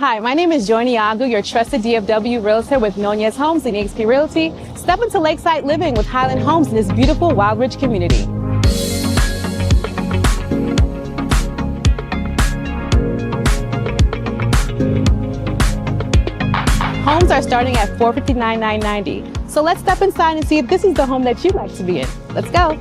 Hi, my name is Aniagu, your trusted DFW realtor with Nonyez Homes and eXp Realty. Step into Lakeside living with Highland Homes in this beautiful Wildridge community. Homes are starting at $459,990. So let's step inside and see if this is the home that you'd like to be in. Let's go.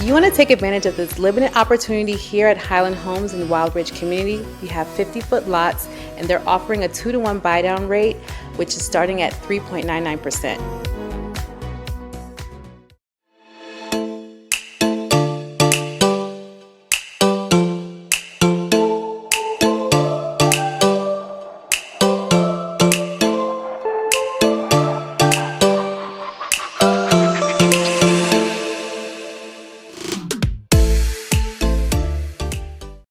You want to take advantage of this limited opportunity here at Highland Homes in Wildridge community. We have 50-foot lots and they're offering a 2-to-1 buy down rate, which is starting at 3.99%.